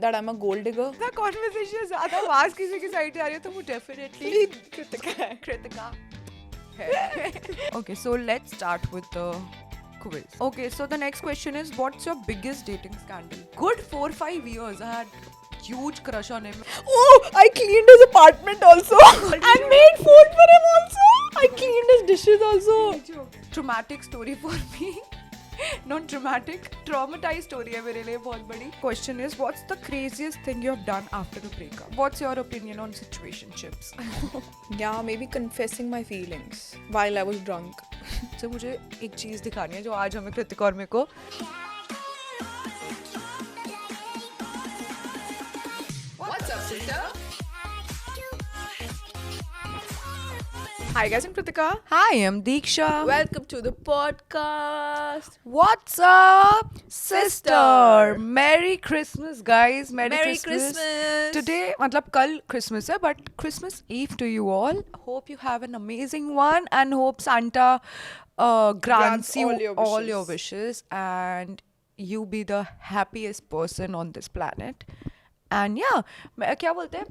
that I'm a gold digger. The conversation ज़्यादा आवाज किसी की साइड से आ रही है तो वो definitely कृतिका है. Okay, so let's start with the quiz. Okay, so the next question is, what's your biggest dating scandal? Good 4-5 years I had huge crush on him. Oh, I cleaned his apartment also. I made food for him also. I cleaned his dishes also. Traumatic story for me. Not dramatic, traumatized story है मेरे लिए बहुत बड़ी. Question is, what's the craziest thing you have done after a breakup? What's your opinion on situationships? Yeah, maybe confessing my feelings while I was drunk. तो मुझे एक चीज दिखानी है जो आज हमें कृतिका और मेरे को. What's up, sister? Hi guys, I'm Kritika. Hi, I'm Deeksha. Welcome to the podcast. What's up, sister? Merry Christmas, guys. Merry Christmas. Today, मतलब कल Christmas है, but Christmas Eve to you all. Hope you have an amazing one and hope Santa grants you all your wishes and you be the happiest person on this planet. And yeah, क्या बोलते हैं?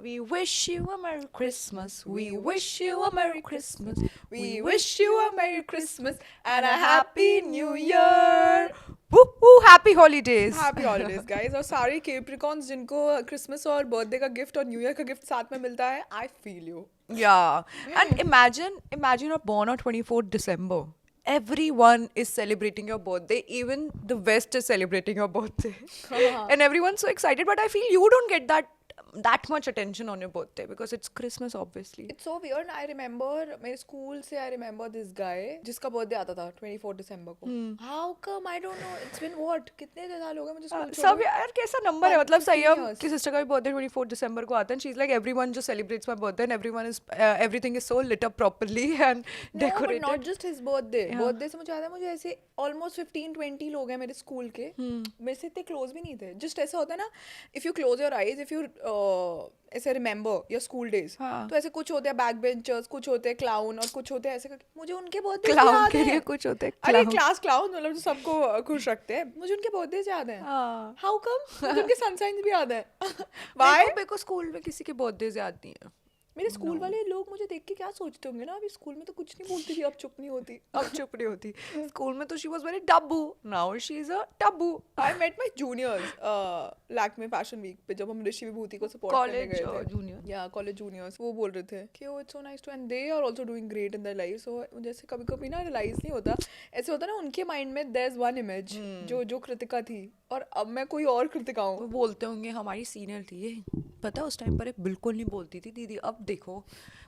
We wish you a Merry Christmas. We wish you a Merry Christmas. We wish you a Merry Christmas and a Happy New Year. Woo! Happy holidays. Happy holidays, guys. और सारे Capricorns जिनको Christmas और birthday का gift और New Year का gift साथ में मिलता है, I feel you. Yeah. And imagine you're born on 24th December. Everyone is celebrating your birthday. Even the West is celebrating your birthday. And everyone's so excited. But I feel you don't get that much attention on your birthday because it's Christmas, obviously. It's so weird. I remember मेरे school से I remember this guy जिसका birthday आता था 24 December को. How come? I don't know. It's been what? कितने साल हो गए मुझे school छोड़े? सब यार कैसा नंबर है मतलब सही है 15 कि सिस्टर का भी बर्थडे 24 दिसंबर को आता है. She's like everyone just celebrates my birthday and everyone is everything is so lit up properly and decorated. No, but not just his birthday. Birthday से मुझे याद है मुझे ऐसे almost 15-20 लोग हैं मेरे school के. मेरे से इतने close भी नहीं थे. Just ऐसा होता है ना, if you close your eyes, if you ऐसे रिमेंबर योर स्कूल डेज तो ऐसे कुछ होते हैं बैक बेंचर्स, कुछ होते हैं क्लाउन और कुछ होते हैं ऐसे मुझे उनके बर्थडे क्लाउन के लिए कुछ होते हैं. अरे क्लास क्लाउन मतलब जो सबको खुश रखते हैं, मुझे उनके बर्थडे याद है. How come? मुझे उनके सनसाइन भी याद है. व्हाई? मेरे को स्कूल में किसी के बर्थडे याद नहीं है. मेरे स्कूल वाले लोग मुझे देख के क्या सोचते होंगे ना, अभी स्कूल में तो कुछ नहीं बोलती थी, अब चुप नहीं होती. स्कूल में तो she was very taboo. Now she is a taboo. I met my juniors Lakme fashion week पे जब हम ऋषि विभूति को सपोर्ट करने गए थे. जूनियर या कॉलेज जूनियर्स वो बोल रहे थे कि it's so nice to and they are also doing great in their life. So जैसे कभी-कभी ना रियलाइज नहीं होता, ऐसे होता ना उनके माइंड में देयर इज वन इमेज जो कृतिका थी और अब मैं कोई और कृतिका हूँ. वो बोलते होंगे हमारी सीनियर थी ये, पता उस टाइम पर बिल्कुल नहीं बोलती थी दीदी, अब देखो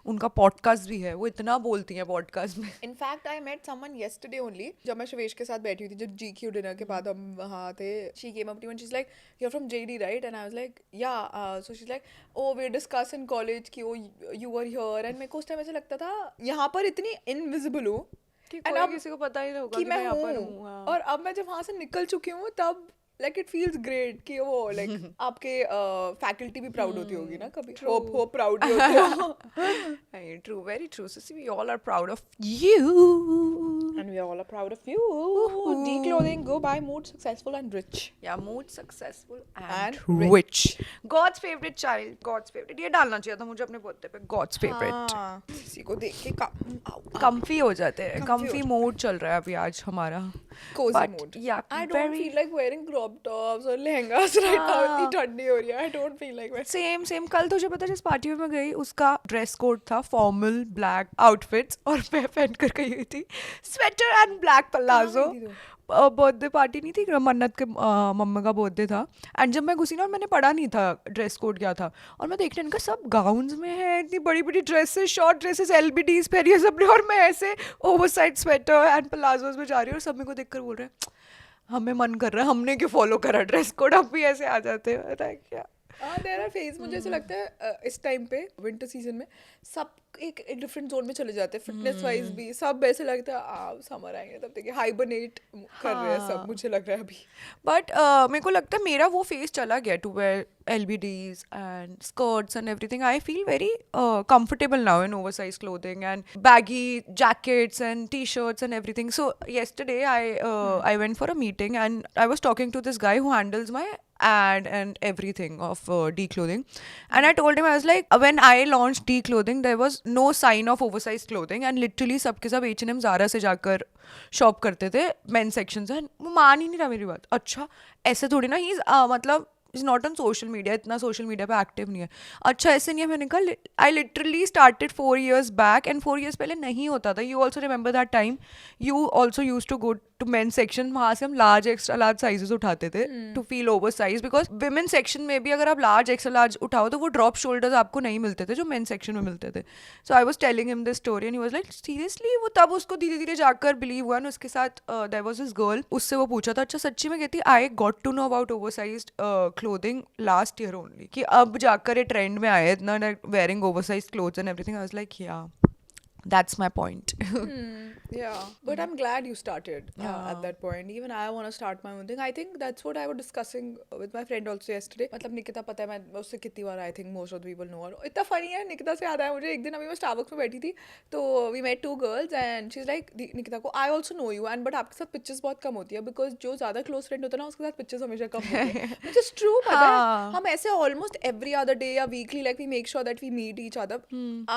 उनका पॉडकास्ट भी है, वो इतना बोलती हैं पॉडकास्ट में. In fact I met someone yesterday only, जब मैं शवेश के साथ बैठी हुई थी जब GQ डिनर के बाद हम वहाँ थे. She came up to me and she is like you are from JD right? And I was like yeah. So she is like oh we discuss in college कि oh you were here. And मेरे को उस time ऐसे लगता था यहाँ पर इतनी इनविजिबल हूँ एंड अब किसी को पता ही नहीं होगा कि मैं यहाँ पर हूँ. और अब मैं जब वहाँ से निकल चुकी हूँ तब like it feels great कि वो like आपके faculty भी proud होती होगी ना कभी. hope proud भी होती हो. True, very true. So see, we all are proud of you. And we all are proud of you. Declothing, go buy Mood Successful and Rich. Yeah, Mood Successful and Rich. God's favorite child. God's favorite. ये डालना चाहिए था मुझे अपने birthday पे. God's favorite. किसी को देख के comfy हो जाते हैं. Comfy mood चल रहा है अभी आज हमारा. Cozy mood. Yeah, I don't feel like wearing crop tops और लहंगास right now. इतनी ठंडी हो रही है. I don't feel like wearing. Same. कल तुझे पता जिस पार्टी में मैं गई उसका ड्रेस कोड था फॉर्मल ब्लैक आउटफिट्स और मैं पहन कर गई हुई थी sweater and black palazzo. Birthday party नहीं थी, मन्नत के मम्मा का बर्थडे था. एंड जब मैं घुसी ना, मैंने पढ़ा नहीं था ड्रेस कोड क्या था और मैं देखने इनका सब गाउन्स में है, इतनी बड़ी बड़ी ड्रेसेस, शॉर्ट ड्रेसेस, LBDs पहनी है सबने और मैं ऐसे ओवरसाइज स्वेटर एंड पलाजोज में जा रही हूँ और सब मेरे को देख कर बोल रहे हैं हमें मन कर रहा है, हमने क्यों फॉलो करा ड्रेस कोड, अब भी ऐसे आ जाते हैं. क्या देयर आर फेज. मुझे ऐसा लगता है इस टाइम पे विंटर सीजन में सब एक डिफरेंट जोन में चले जाते हैं. फिटनेस वाइज भी सब ऐसे लगता है समर आएंगे तब तक हाइबरनेट कर रहे हैं सब, मुझे लग रहा है अभी. बट मेरे को लगता है मेरा वो फेज चला गया to wear LBDs and skirts and everything. I feel very comfortable now in oversized clothing and baggy jackets and t-shirts and everything. So yesterday I went for a meeting and I was talking to this guy who handles my ad and everything of declothing. And I told him, I was like, when I launched declothing, there was no sign of oversized clothing, and literally सबके सब H&M Zara से जाकर shop करते थे main section से. वो मान ही नहीं रहा मेरी बात. अच्छा ऐसे थोड़ी ना, ही मतलब is not on social media, इतना सोशल मीडिया पे एक्टिव नहीं है. अच्छा ऐसे नहीं है. मैंने कहा I literally started 4 years back, and 4 years पहले नहीं होता था. You also remember that time. You also use to go to men section, वहाँ से हम लार्ज एक्स्ट्रा लार्ज साइजेस उठाते थे to feel oversize, because women section में भी अगर आप लार्ज एक्स्ट्रा लार्ज उठाओ तो वो ड्रॉप शोल्डर्स आपको नहीं मिलते थे जो मेन सेक्शन में मिलते थे. So I was telling him this story and he was like seriously. वो तब उसको धीरे धीरे जाकर बिलीव हुआ. उसके साथ देयर वाज दिस गर्ल, उससे वो पूछा था अच्छा सच्ची में कहती I got to know about oversize clothing last year only, कि अब जाकर ये ट्रेंड में आए इतना wearing oversize clothes and everything. I was like yeah that's my point. Yeah, but I'm glad you started Yeah. at that point. Even I want to start my own thing. I think that's what I was discussing with my friend also yesterday. मतलब निकिता पता है मैं उससे कितनी बार I think most of the people know her. इतना funny है. निकिता से याद आया मुझे, एक दिन अभी मैं Starbucks में बैठी थी तो we met two girls and she's like Nikita को I also know you and but आपके साथ pictures बहुत कम होती है because जो ज़्यादा close friend होता है ना उसके साथ pictures हमेशा कम होती है. Which is true. पता है हाँ. हम ऐसे almost every other day या weekly like we make sure that we meet each other.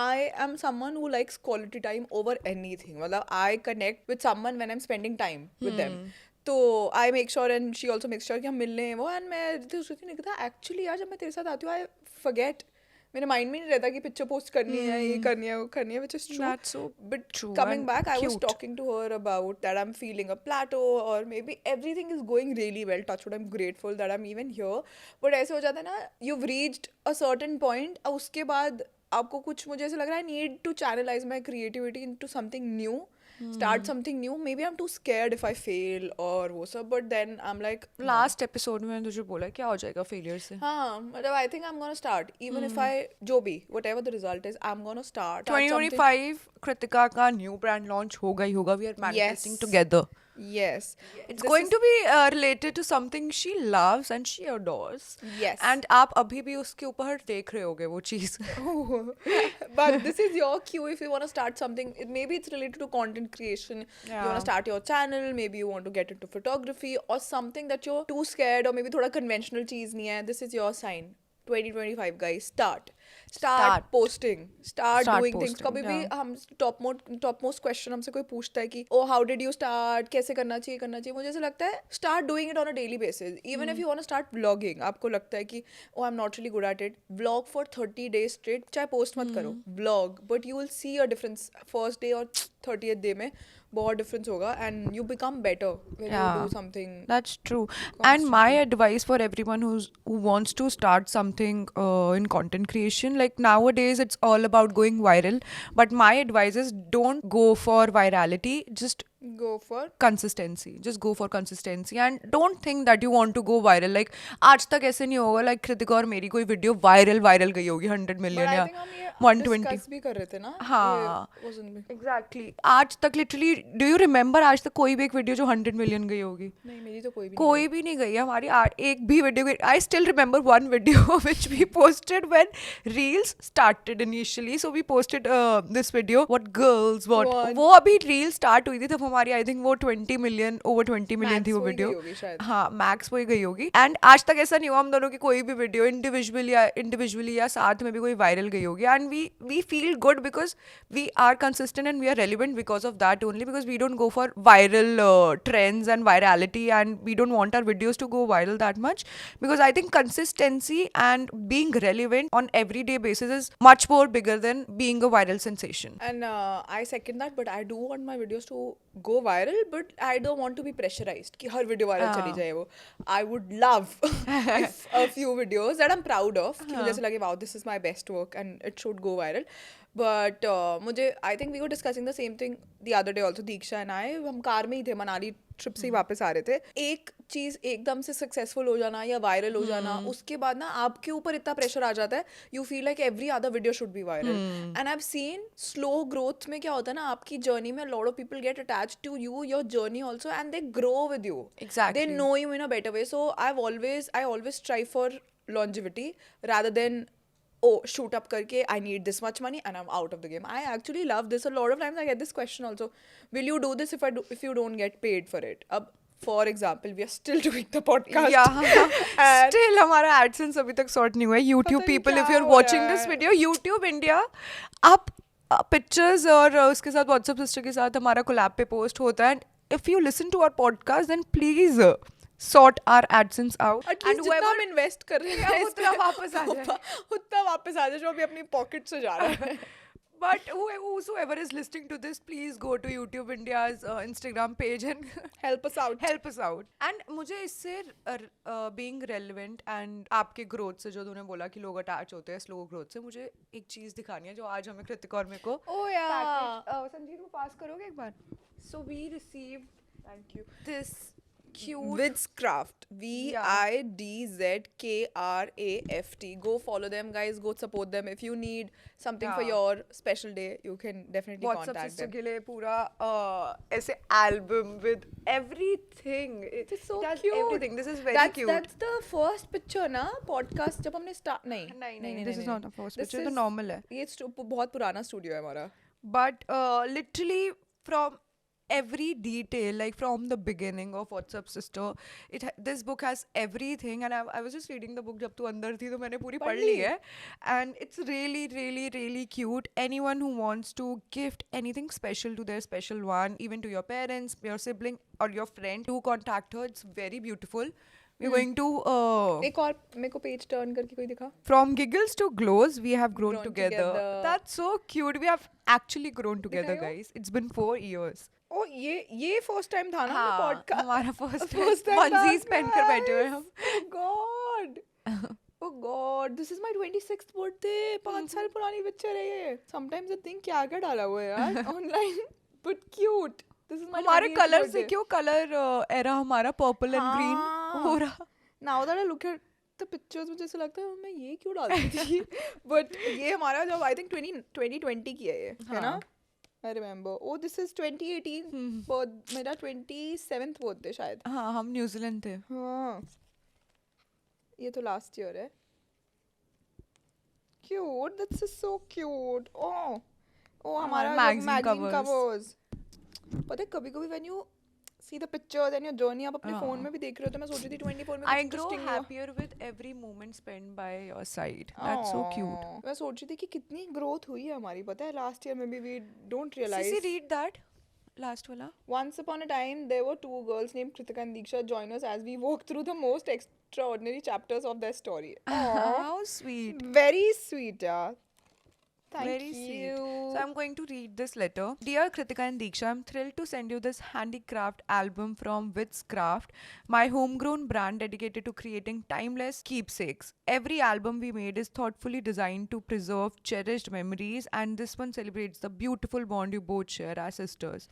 I am someone who likes quality time over anything. मतलब I connect with someone when I'm spending time with them. तो I make sure and she also makes sure कि हम मिल लें वो. and मैं तो सोचती नहीं कहता actually यार जब मैं तेरे साथ आती हूँ I forget. मेरे माइंड में नहीं रहता कि पिक्चर पोस्ट करनी है, ये करनी है, वो करनी है, which is true. That's so But true coming and back, I was cute. talking to her about that I'm feeling a plateau or maybe everything is going really well. Touch wood, I'm grateful that I'm even here. But ऐसे हो जाता है ना, you've reached a certain point. अब उसके बाद आपको कुछ मुझे ऐसा लग रहा है I need to channelize my creativity into something new. Start something new. Maybe I'm too scared if I fail or वो सब. But then I'm like last episode में मैंने तुझे बोला क्या हो जाएगा फेलियर से. हाँ मतलब I think I'm gonna start even if I जो भी whatever the result is I'm gonna start something. 2025 Kritika का न्यू ब्रांड लॉन्च होगा ही होगा. We are manifesting Yes. Together. Yes. It's This going is- to be related to something she loves and she adores. Yes. And आप अभी भी उसके ऊपर देख रहे होगे वो चीज़. But this is your cue if you want to start something. Maybe it's related to content creation. You want Yeah. to start your channel. Maybe you want to get into photography or something that you're too scared or maybe थोड़ा conventional चीज़ नहीं है. This is your sign. 2025 guys, start posting, start doing things. posting, कभी भी yeah. हम top most question हमसे कोई पूछता है कि oh how did you start, कैसे करना चाहिए. मुझे ऐसा लगता है start doing it on a daily basis. Even if you want to start vlogging, आपको लगता है कि oh I'm not really good at it, vlog for 30 days straight. चाहे post मत करो, vlog, but you will see a difference first day और 30th day में बहुत difference होगा and you become better when you do something. That's true. And my advice for everyone who wants to start something in content creation, like nowadays it's all about going viral, but my advice is don't go for virality, just Go for consistency. Just go for consistency and don't think that you want to go viral. Like आज तक ऐसे नहीं होगा like Kritika और मेरी कोई video viral गई होगी 100 million But I या think हम ये 120. discuss भी कर रहे थे ना. हाँ. ये wasn't me. Exactly. आज तक लिटरली डू यू रिमेंबर आज तक कोई भी एक वीडियो जो 100 million गई होगी? नहीं मेरी तो कोई भी कोई भी नहीं गई है हमारी. एक भी video. I still remember one video which we posted when reels started initially. So we posted this video what girls want. Want. वो अभी रील स्टार्ट हुई थी तब हमारी आई थिंक वो 20 million ओवर 20 million थी वो Max वही वीडियो. गई होगी शायद. हाँ मैक्स वही गई होगी. एंड आज तक ऐसा नहीं हुआ हम दोनों की कोई भी वीडियो इंडिविजुअली या साथ में भी कोई वायरल गई होगी. And we feel good because we are consistent and we are relevant because of that only, because we don't go for viral trends and virality, and we don't want our videos to go viral that much, because I think consistency and being relevant on everyday basis is much more bigger than being a viral sensation. And I second that, but I do want my videos to go viral, but I don't want to be pressurized कि हर video viral चली जाए वो. I would love if a few videos that I'm proud of कि मुझे ऐसा लगे wow this is my best work and it should go viral. But मुझे I think we were discussing the same thing the other day also. Diksha and I हम car में ही थे, Manali trip से ही वापस आ रहे थे. एक चीज़ एकदम से सक्सेसफुल हो जाना या वायरल हो जाना, उसके बाद ना आपके ऊपर इतना प्रेशर आ जाता है you feel like every other video should be viral. And I have seen slow growth में क्या होता है ना आपकी जर्नी में lot of people get attach to you your journey also and they grow with you. Exactly. They know you in a better way. So I always try for longevity rather than oh shoot up karke I need this much money and I'm out of the game. I actually love this. A lot of times I get this question also, will you do this if you don't get paid for it? Ab for example, we are still doing the podcast. Yeah. And Still हमारा AdSense अभी तक sort नहीं हुआ है. YouTube पता नहीं people, if क्या you're हो watching रहा this है. video, YouTube India, आप पिक्चर्स और उसके साथ WhatsApp सिस्टर के साथ हमारा कोलैब पे पोस्ट होता है. And if you listen to our podcast, then please sort our AdSense out. at least जितना हम इन्वेस्ट कर रहे हैं उतना वापस आ जाए. उतना वापस आ जाए जो अभी अपनी पॉकेट से जा रहा है. But whosoever is listening to this, please go to YouTube India's Instagram page and help us out. help us out. And मुझे इससे being relevant and आपके growth से जो तूने बोला कि लोग attach होते हैं slow growth से, मुझे एक चीज़ दिखानी है जो आज हमें कृतिका और मेरे को Oh yeah. संजीत को पास करोगे एक बार. So we received Thank you. this cute Vidzcraft. Vidzkraft. Go follow them, guys. Go support them. If you need something for Yeah. your special day, you can definitely WhatsApp contact sister them. के लिए पूरा ऐसे album with everything. It is so does cute. Everything. This is very cute. That's the first picture ना podcast जब हमने start नहीं, this is not the first This picture, तो is- normal है. ये बहुत पुराना स्टूडियो है हमारा. But literally from every detail, like from the beginning of WhatsApp Sister, this book has everything. And I was just reading the book जब तू अंदर थी तो मैंने पूरी पढ़ ली है. And it's really, really, really cute. Anyone who wants to gift anything special to their special one, even to your parents, your sibling or your friend, do contact her. It's very beautiful. We're going to एक और मेरे को page turn करके कोई दिखा. from giggles to glows, we have grown, Grown together. together. That's so cute. We have actually grown together, दिखाइयो? guys. It's been 4 years. ओ ये first time था ना हाँ, पॉडकास्ट. हमारा first First time. time Onesies था, पहन कर बैठे हुए हम. Oh God. Oh God, this is my 26th birthday. 5 साल पुरानी पिक्चर है ये. Sometimes I think क्या क्या डाला हुआ है यार online, but cute. This is my हमारे 28th कलर से birthday. क्यों कलर एरा हमारा पर्पल एंड ग्रीन हाँ. हो रहा. Now that I look at the pictures, मुझे ऐसा लगता है मैं ये क्यों डालती थी. But ये हमारा जब I think 2020 की है ये, है ना? I remember. Oh, this is 2018. But मेरा 27th birthday शायद. हाँ, हम न्यूजीलैंड थे. हाँ. ये तो last year है. Cute. This is so cute. Oh. Oh, हमारा magazine magazine covers. covers. पता है कभी-कभी when you see the pictures and your journey आप अपने हाँ. phone में भी देख रहे हो तो मैं सोच रही थी 24 में I कुछ grow interesting हुआ. happier with every moment spent by your side. That's so cute. Aww. मैं सोच रही थी कि कितनी ग्रोथ हुई है हमारी. पता है लास्ट ईयर में भी we don't realize. Sissy, read that last वाला. Once upon a time, there were two girls named Kritika and Diksha. Join us as we walk through the most extraordinary chapters of their story. Aww. How sweet. Very sweet, yeah. Thank Very you. sweet. So I'm going to read this letter. Dear Kritika and Diksha, I'm thrilled to send you this handicraft album from Vidzcraft, my homegrown brand dedicated to creating timeless keepsakes. Every album we made is thoughtfully designed to preserve cherished memories, and this one celebrates the beautiful bond you both share as sisters.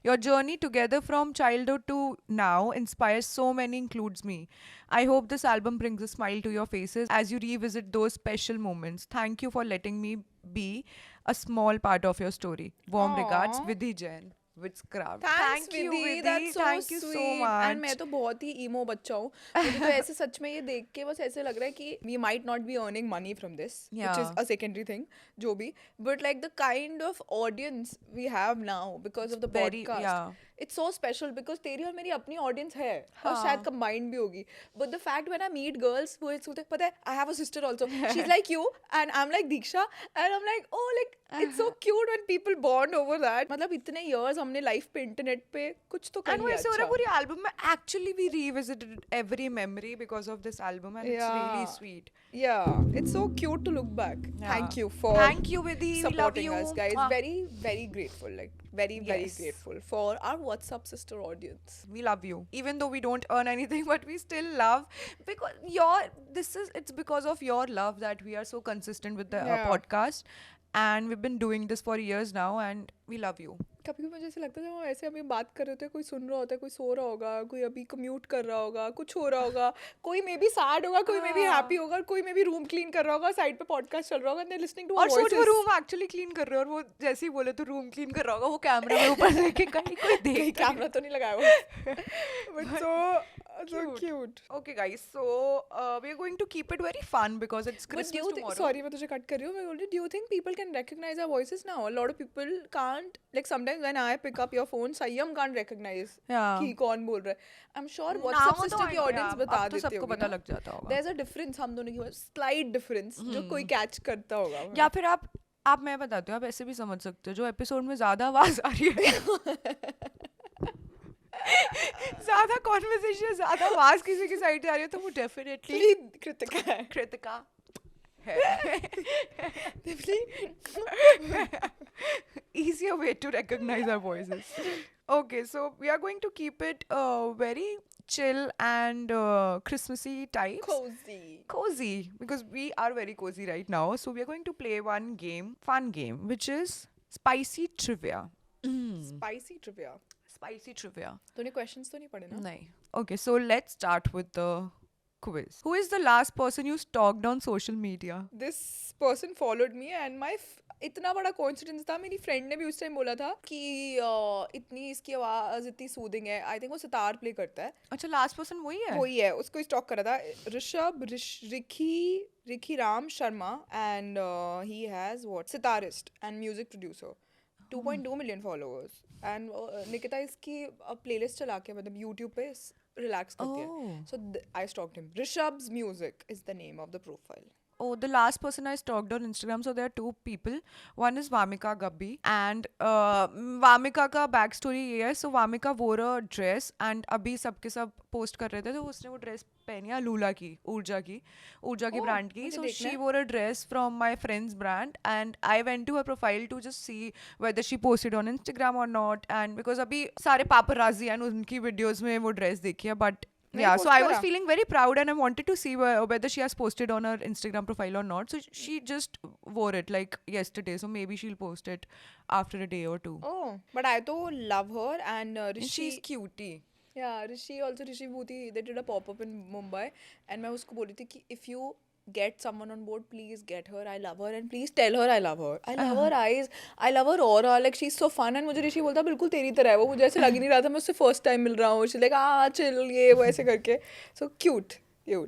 Your journey together from childhood to now inspires so many, includes me. I hope this album brings a smile to your faces as you revisit those special moments. Thank you for letting me be a small part of your story. Warm regards, Aw. Vidhi Jain. Vidzcraft. Thanks, Thank you, Vidhi. Vidhi. That's so Thank you sweet. so much. And मैं तो बहुत ही emo बच्चा हूँ. मुझे तो ऐसे सच में ये देख के बस ऐसे लग रहा है कि we might not be earning money from this, which is Yeah. a secondary thing, जो भी. But like the kind of audience we have now because of the Very- podcast. yeah. It's so special because तेरी और मेरी अपनी audience है और हाँ. शायद combined भी होगी. But the fact when I meet girls वो ऐसे होते हैं, पता है, I have a sister also. She's like you and I'm like Diksha and I'm like, oh, like it's so cute when people bond over that. मतलब इतने years हमने life पे internet पे कुछ तो कर And लिया वैसे हो रहा है अच्छा. पूरी album में actually we revisited every memory because of this album and it's really Yeah. sweet. Yeah, it's so cute to look back. Yeah. Thank you for Thank you, Vidhi. We love supporting you. us, guys. Mwah. Very, very grateful. Like very, very Yes. grateful for our WhatsApp sister audience. We love you. Even though we don't earn anything, but we still love because it's because of your love that we are so consistent with the Yeah. podcast. And we've been doing this for years now and we love you. कभी मुझे ऐसे लगता है जब हम ऐसे अभी बात कर रहे होते हैं कोई सुन रहा होता है कोई सो रहा होगा कोई अभी कम्यूट कर रहा होगा कुछ हो रहा होगा कोई मे बी सैड होगा कोई मे बी हैप्पी होगा कोई मे बी रूम क्लीन कर रहा होगा साइड पे पॉडकास्ट चल रहा होगा एंड लिसनिंग टू और सोच वो रूम एक्चुअली क्लीन कर रहे हो और वो जैसे ही बोले तो रूम क्लीन कर रहा होगा वो कैमरा में ऊपर देख के कहीं कोई देख कैमरा तो नहीं लगाया हुआ but so So cute. Okay, guys. So we are going to keep it very fun because it's But do Christmas you think, tomorrow. sorry मैं तुझे cut कर रही हूँ, मैं बोल रही हूँ, do you think people can recognize our voices now? A lot of people can't, like sometimes when I pick up your phone, Sayyam can't recognize Yeah. कि कौन बोल रहा है. I'm sure नाम WhatsApp तो sister की audience yeah, बता अब तो देती सबको होगी पता ना. लग जाता होगा. There's a difference हम दोनों की, slight difference जो कोई catch करता होगा. या फिर आप मैं बताती हूँ, आप ऐसे भी समझ सकते हो, जो एपिसोड में ज्यादा आवाज आ रही है ज्यादा कॉन्वर्सेशन, ज्यादा आवाज किसी की साइड से आ रही है, तो वो डेफिनेटली कृतिका है. कृतिका है. Easier way to recognize our voices. Okay, so we are going to keep it very chill and Christmassy types. Cozy, because we are very cozy right now. So we are going to play one game, fun game, which is spicy trivia. Spicy trivia. Spicy trivia. तूने questions तो नहीं पढ़े ना? Nahin. Okay, so let's start with the quiz. Who is the last person you stalked on social media? This person followed me and my इतना बड़ा coincidence था, मेरी friend ने भी उस time बोला था कि इतनी इसकी आवाज इतनी सूदिंग है. I think वो सितार play करता है. अच्छा, लास्ट पर्सन वही है? वही है, उसको स्टॉक करा था. Rishabh Rikhi Ram Sharma and he has what sitarist and music producer. 2.2 million followers and Nikita इसकी playlist चला के मतलब YouTube पे relax करती है. So I stalked him. Rishabh's Music is the name of the profile. Oh, the last person I stalked on Instagram. So there are two people. One is Vamika Gabbi, and Vamika का backstory ये है. So Vamika wore a dress and अभी सबके सब post कर रहे थे, तो उसने वो dress पहनी है लूला की, ऊर्जा की brand की. So she wore a dress from my friend's brand, and I went to her profile to just see whether she posted on Instagram or not. And because अभी सारे paparazzi and उनकी videos में वो dress देखी है, but yeah, so I was feeling very proud and I wanted to see whether she has posted on her Instagram profile or not. So she just wore it like yesterday. So maybe she'll post it after a day or two. Oh, but I though love her and Rishi. She's cutie. Yeah, Rishi Bhuti, they did a pop-up in Mumbai and मैं उसको बोली थी कि if you get someone on board, please get her. I love her and please tell her I love her. I love her eyes. I love her aura. Like she's so fun. And मुझे ऋषि बोलता बिल्कुल तेरी तरह है वो. मुझे ऐसे लग ही नहीं रहा था मैं उससे first time मिल रहा हूँ. She's like chill ये वो ऐसे करके. So cute.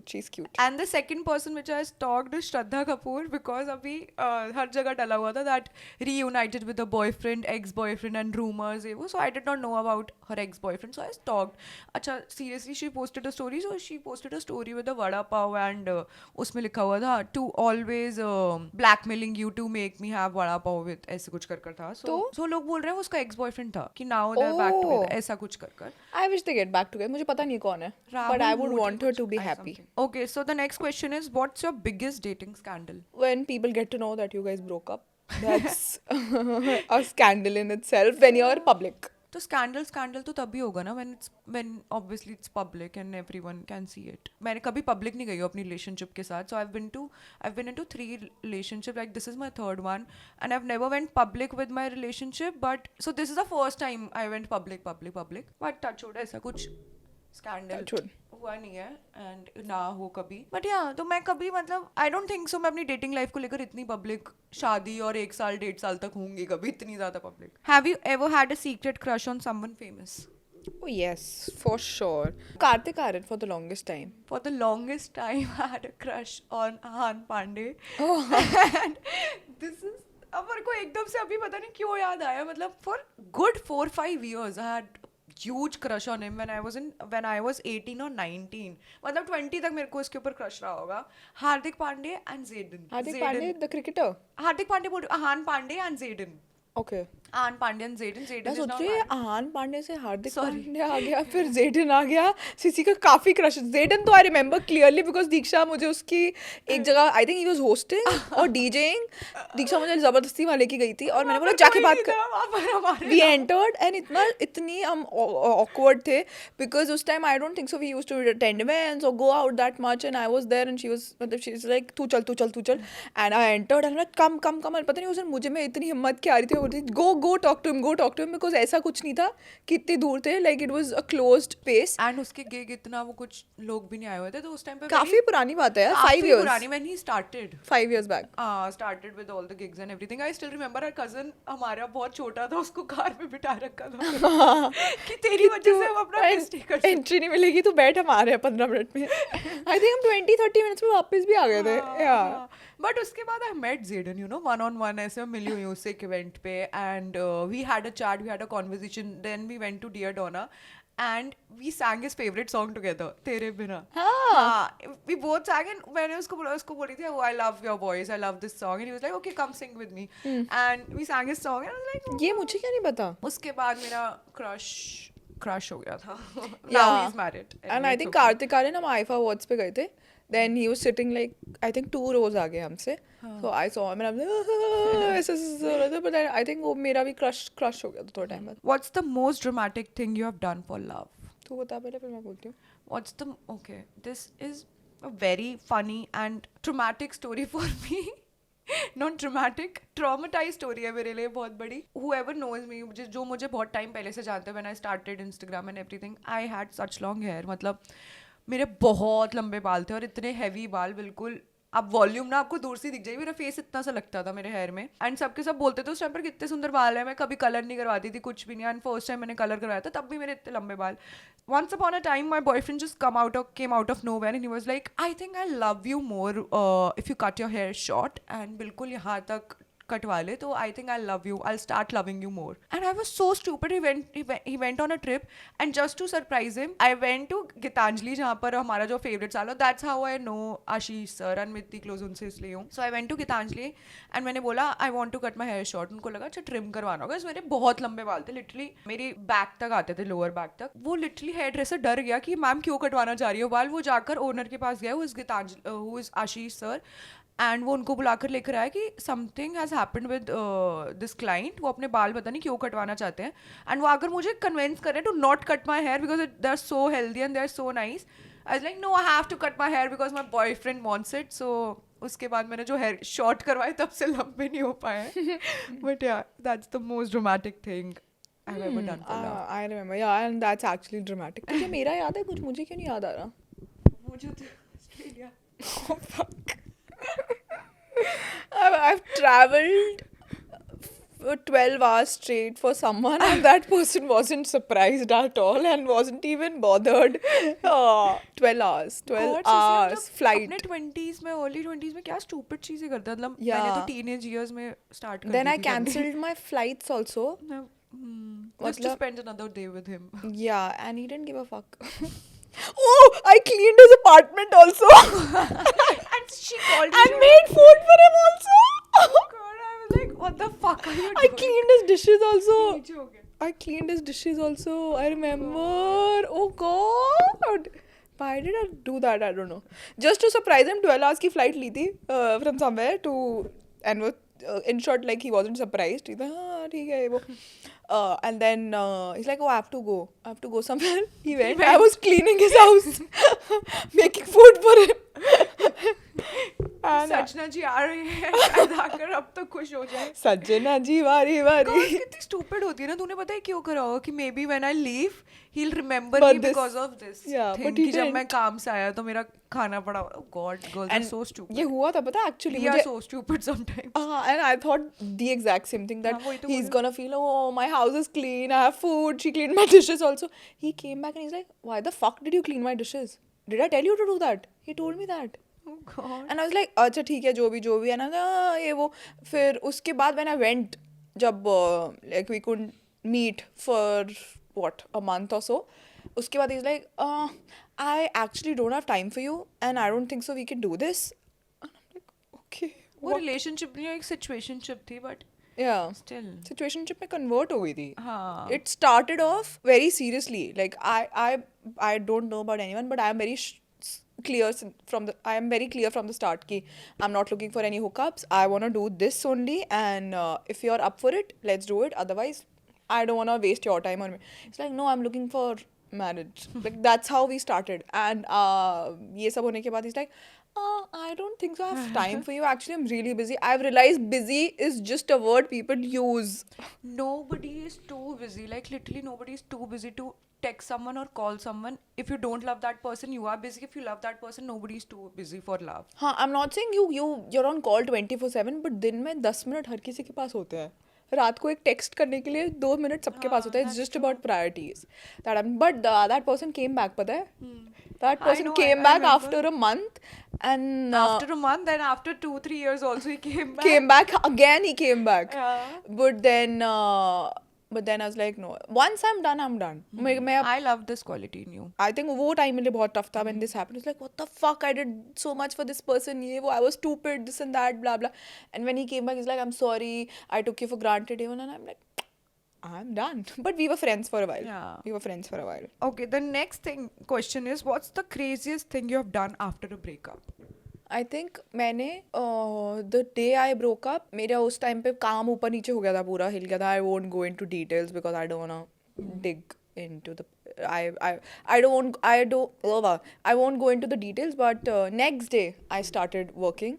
She's cute. And the second person which I stalked is Shraddha Kapoor because अभी हर जगह डला हुआ था that reunited with a boyfriend, ex-boyfriend and rumors ये वो. So I did not know about her ex-boyfriend. So I stalked. अच्छा, seriously she posted a story. So she posted a story with a vada pav and उसमें लिखा हुआ था to always blackmailing you to make me have vada pav with ऐसे कुछ कर था. So लोग बोल रहे हैं वो उसका ex-boyfriend था कि now they're back together ऐसा कुछ कर. I wish they get back together. मुझे पता नहीं कौन है. But I would want her to be happy. Okay, so the next question is, what's your biggest dating scandal? When people get to know that you guys broke up, that's a scandal in itself when you're public. तो scandal तो तभी होगा ना when obviously it's public and everyone can see it. मैंने कभी public नहीं गई हूँ अपनी relationship के साथ. So I've been into 3 relationships. Like this is my 3rd one, and I've never went public with my relationship. But so this is the first time I went public. But touch wood ऐसा कुछ scandal हुआ नहीं है and ना हो कभी. But yeah, तो मैं कभी मतलब I don't think so मैं अपनी dating life को लेकर इतनी public शादी और 1 साल 1.5 साल तक होंगी कभी इतनी ज़्यादा public. Have you ever had a secret crush on someone famous? Oh yes, for sure. Kartik Aaryan for the longest time. For the longest time I had a crush on Han Pandey. Oh. And this is अब मेरे को एकदम से अभी पता नहीं क्यों याद आया. मतलब for good 4-5 years I had huge crush on him when I was 18 or 19. मतलब 20 तक मेरे को इसके ऊपर crush रहा होगा. हार्दिक Pandey and Zayden. Hardik Pandey, the cricketer. हार्दिक पांडे बोल Han Pandey and Zayden. Okay. Ahaan Pandey and Zayden is now married. आहान पांडे से हार्दिक पांडे आ गया, फिर Zayden आ गया. सिसी का काफी क्रश. Zayden तो I remember clearly because दीक्षा मुझे उसकी एक जगह I think he was hosting और DJing. दीक्षा मुझे जबरदस्ती वहाँ लेके गई थी और मैंने बोला जाके बात कर. We entered and इतनी हम awkward थे because उस time I don't think so we used to attend events or go out that much and I was there and she was like तू चल and I entered and I'm like come पता नहीं उस दिन मुझे में इतनी हिम्मत क्या आ रही थी. बोलती go go talk to him because ऐसा कुछ नहीं था कि इतनी दूर थे, like it was a closed space. And उसके गिग इतना वो कुछ लोग भी नहीं आए हुए थे तो उस टाइम पे काफी पुरानी बात है यार, 5 काफी years. पुरानी when he started 5 years back. started with all the gigs and everything. I still remember our cousin हमारा बहुत छोटा था, उसको कार में बिठा रखा था कि तेरी वजह से हम अपना stay कर सकते एंट्री नहीं मिलेगी तो बैठ, हम आ रहे हैं 15 मिनट में. आई थिंक हम 20-30 मिनट्स में वापस भी आ गए थे. या बट उसके बाद I met Jaden, you know, one on one ऐसे हम मिली हुई उस एक इवेंट पे and we had a chat, we had a conversation, then we went to dear Donna and we sang his favorite song together, तेरे बिना. हाँ, we both sang and मैंने उसको बोली थी, oh I love your voice, I love this song, and he was like okay come sing with me and we sang his song and I was like oh. ये मुझे क्या नहीं पता. उसके बाद मेरा क्रश हो गया था. Now Yeah. he's married And I think Kartik Aaryan हम आईफा अवार्ड्स पे गए थे. Then he was sitting like I think 2 rows आगे हमसे. So I saw him and I'm like ऐसे हो रहा था, but I think वो मेरा भी क्रश हो गया था थोड़ा टाइम बाद. What's the most dramatic thing you have done for love? तू बता पहले, फिर मैं बोलती हूँ. Okay, this is a very funny and traumatic story for me. Not dramatic, traumatized story है मेरे लिए बहुत बड़ी. Whoever knows me, जो मुझे बहुत टाइम पहले से जानते हैं, when I started Instagram and everything, I had such long hair. मतलब मेरे बहुत लंबे बाल थे और इतने हैवी बाल, बिल्कुल अब वॉल्यूम ना आपको दूर से दिख जाएगी, मेरा फेस इतना सा लगता था मेरे हेयर में. एंड सबके सब बोलते थे उस टाइम पर कितने सुंदर बाल है. मैं कभी कलर नहीं करवाती थी, कुछ भी नहीं. एंड फर्स्ट टाइम मैंने कलर करवाया था तब भी मेरे इतने लंबे बाल. Once upon a time my boyfriend just came out of nowhere and he was like I think I love you more if you cut your hair short and बिल्कुल यहाँ तक कटवा ले तो I think I'll love you, I'll start loving you more. And I was so stupid. He went on a trip and just to surprise him I went to Gitanjali जहाँ पर हमारा जो favorite साल हो. That's how I know Ashish sir and मैं इतनी close उनसे इसलिए हूँ. So I went to Gitanjali and मैंने बोला I want to cut my hair short. उनको लगा अच्छा trim करवाना होगा. मेरे बहुत लंबे बाल थे, literally मेरी back तक आते थे, lower back तक. वो literally hair dresser डर गया कि मैम क्यों कटवाना चाह रही हो बाल. वो जाकर ओनर के पास गया, who is Ashish sir, and वो उनको बुलाकर लेकर आया कि something has happened with this client. वो अपने बाल पता नहीं क्यों कटवाना चाहते हैं. एंड वो आकर मुझे कन्विंस कर रहे हैं to not cut my hair because they are so healthy and they are so nice. I was like no I have to cut my hair because my boyfriend wants it. So उसके बाद मैंने जो hair short करवाए तब से लंबे नहीं हो पाए. बट या that's the most dramatic thing I have ever done for love. I remember, yeah, and that's actually dramatic. तुझे मेरा याद है कुछ, मुझे क्यों नहीं याद आ रहा? मुझे तो Australia. Oh fuck. I've traveled for 12 hours straight for someone and that person wasn't surprised at all and wasn't even bothered. 12 hours flight. अपने 20s में, early 20s में क्या stupid चीजें करता है. मतलब Yeah. मैंने तो teenage years में start कर Then दी I थी करनी. cancelled my flights also. Just to spend another day with him. Yeah, and he didn't give a fuck. Oh, I cleaned his apartment also. And she called me. And made food for him also. God, I was like, what the fuck are you doing? I cleaned his dishes also. नीचे हो गया. I cleaned his dishes also. I remember. Oh God. Why did I do that? I don't know. Just to surprise him, 12 hours की flight ली थी from somewhere to, and वो in short like he wasn't surprised. He's like, हाँ ठीक है वो. And then he's like, oh, I have to go somewhere. He went. I was cleaning his house, making food for him. And सजना जी आ रहे हैं. आकर अब तो खुश हो जाए. सज्जना जी वारी God, वारी. कितनी stupid होती है ना. तूने पता है क्यों करा होगा कि maybe when I leave he'll remember But me this- because of this Yeah, thing but he कि जब didn't. मैं काम से आया तो मेरा खाना पड़ा. Oh God, girls are And so stupid. ये हुआ था पता है actually. We are मुझे so stupid sometimes. and I thought the exact same thing, that हाँ, वही तो he's बोल gonna feel, oh, my house is clean, I have food, she cleaned my dishes also. He came back and he's like, why the fuck did you clean my dishes? Did I tell you to do that? He told me that. Oh God. And I was like, अच्छा ठीक है जो भी है ना ये वो. फिर उसके बाद when I went, जब like we couldn't meet for what, a month or so, उसके बाद he's like, I actually don't have time for you and I don't think so we can do this. And I'm like, okay. वो what? relationship नहीं, एक situationship थी, but Yeah. still. Situationship में convert हो गई थी. हाँ. It started off very seriously. Like I don't know about anyone, but I am very clear from the start कि I'm not looking for any hookups. I want to do this only, and if you're up for it, let's do it. Otherwise, I don't want to waste your time on me. It's like, no, I'm looking for marriage. Like that's how we started. And ये सब होने के बाद he's like, I don't think so. I have time for you. Actually, I'm really busy. I've realized busy is just a word people use. Nobody is too busy. Like literally, nobody is too busy to text someone or call someone. If you don't love that person, you are busy. If you love that person, nobody is too busy for love. हाँ, I'm not saying you're on call 24/7, but दिन में 10 minute हर किसी के पास होते हैं. रात को एक टेक्स्ट करने के लिए 2 मिनट सबके पास होता है. It's just about priorities. But that person came back, पता है? That I person know, came I back remember. after a month, and After a month, then after 2-3 years, also he came back. came back again. He came back. Yeah. But then I was like, no. Once I'm done, I'm done. मैं I love this quality in you. I think वो time मेरे लिए बहुत tough था when this happened. I was like, what the fuck? I did so much for this person. ये वो, I was stupid, this and that, blah blah. And when he came back, he's like, I'm sorry, I took you for granted even. And I'm like, I'm done. But we were friends for a while. Yeah. We were friends for a while. Okay, the next question is, what's the craziest thing you have done after a breakup? I think मैंने the day I broke up, मेरा उस time पे काम ऊपर नीचे हो गया था, पूरा हिल गया था. I won't go into details because I don't wanna dig into the I won't go into the details. But next day I started working